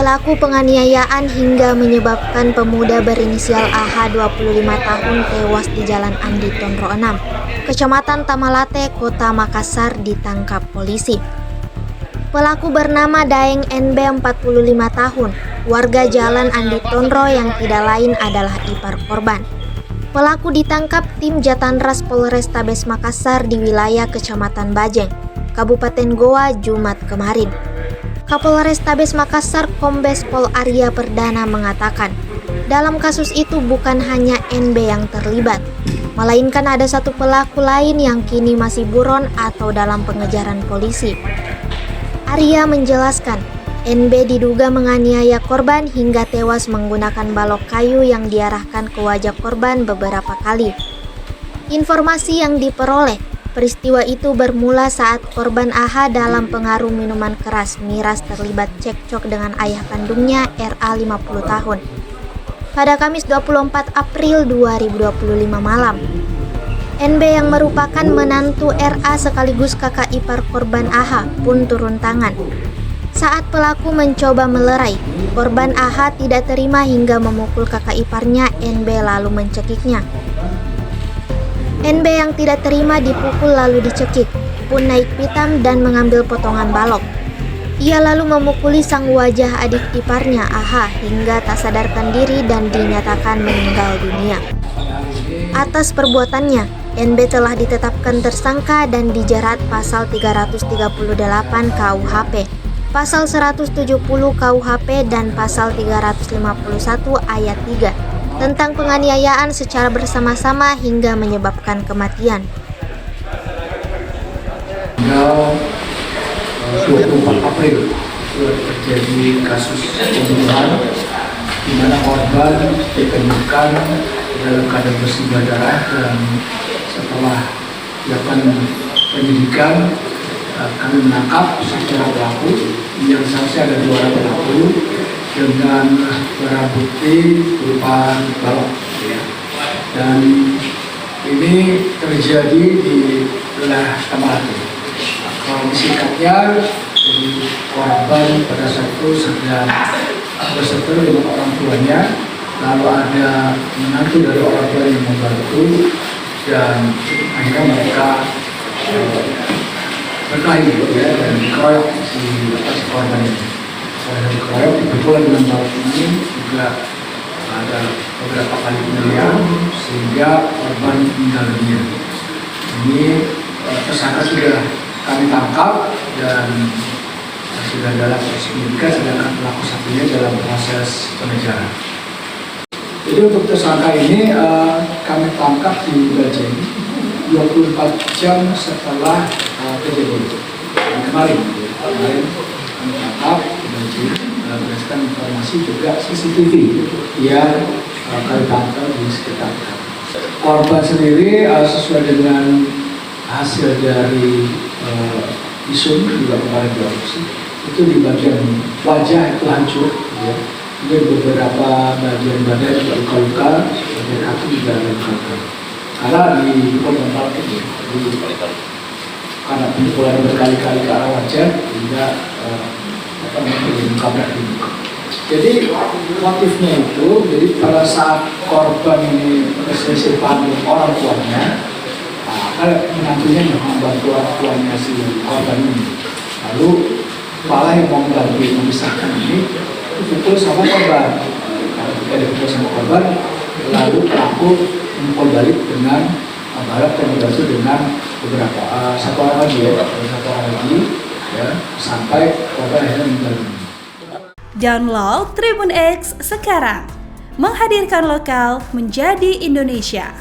Pelaku penganiayaan hingga menyebabkan pemuda berinisial AH 25 tahun tewas di Jalan Andi Tondro 6, Kecamatan Tamalate, Kota Makassar ditangkap polisi. Pelaku bernama Daeng NB 45 tahun, warga Jalan Andi Tondro yang tidak lain adalah ipar korban. Pelaku ditangkap tim Jatanras Polrestabes Makassar di wilayah Kecamatan Bajeng, Kabupaten Goa, Jumat kemarin. Kapolrestabes Makassar Kombes Pol Arya Perdana mengatakan, dalam kasus itu bukan hanya NB yang terlibat, melainkan ada satu pelaku lain yang kini masih buron atau dalam pengejaran polisi. Arya menjelaskan, NB diduga menganiaya korban hingga tewas menggunakan balok kayu yang diarahkan ke wajah korban beberapa kali. Informasi yang diperoleh, peristiwa itu bermula saat korban AH dalam pengaruh minuman keras miras terlibat cekcok dengan ayah kandungnya RA 50 tahun. Pada Kamis 24 April 2025 malam, NB yang merupakan menantu RA sekaligus kakak ipar korban AH pun turun tangan. Saat pelaku mencoba melerai, korban AH tidak terima hingga memukul kakak iparnya NB lalu mencekiknya. NB yang tidak terima dipukul lalu dicekik, pun naik pitam dan mengambil potongan balok. Ia lalu memukuli sang wajah adik iparnya AH hingga tak sadarkan diri dan dinyatakan meninggal dunia. Atas perbuatannya, NB telah ditetapkan tersangka dan dijerat pasal 338 KUHP, pasal 170 KUHP dan pasal 351 ayat 3 tentang penganiayaan secara bersama-sama hingga menyebabkan kematian. Tanggal 24 April terjadi kasus pembunuhan di mana korban ditemukan dalam keadaan bersimbah darah, dan setelah dilakukan penyidikan kami menangkap secara pelaku yang seharusnya ada 2 orang pelaku dengan barang bukti berupa balok, dan ini terjadi di wilayah Tamalate. Kalau singkatnya, jadi korban pada saat itu sedang berserta dengan orang tuanya, lalu ada menantu dari orang tua yang membantu, dan akhirnya mereka berkelahi dan dikeroyok si korban ini. Dikeroyok, dipukulkan dengan balok ini juga ada beberapa kali penganiayaan sehingga korban meninggal dunia. Ini tersangka sudah kami tangkap dan sudah dalam proses penyidikan, sedangkan pelaku satunya dalam proses pengejaran. Jadi untuk tersangka ini kami tangkap di Bajeng 24 jam setelah kejadian kemarin kami tangkap di Bajeng berdasarkan informasi juga CCTV yang kami pantau di sekitar kami. Korban sendiri sesuai dengan hasil dari visum juga kemarin diotopsi, itu di bagian wajah itu hancur, Di beberapa bagian badan juga luka-luka, bagian kaki juga ada luka-luka. Karena dipukul mental ini, karena pukulan berkali-kali ke arah wajah hingga luka berat di muka. Jadi motifnya itu, jadi pada saat korban ini berselisih paham dengan orang tuanya, menantunya yang membantu orang tuanya si korban ini, lalu malah yang mau membantu memisahkan ini dipukul sama korban. Kalau ketika dipukul sama korban, lalu pelaku memukul balik dengan balok dan dibantu dengan beberapa satu orang lagi, sampai korban akhirnya meninggal dunia. Download Tribun X sekarang, menghadirkan lokal menjadi Indonesia.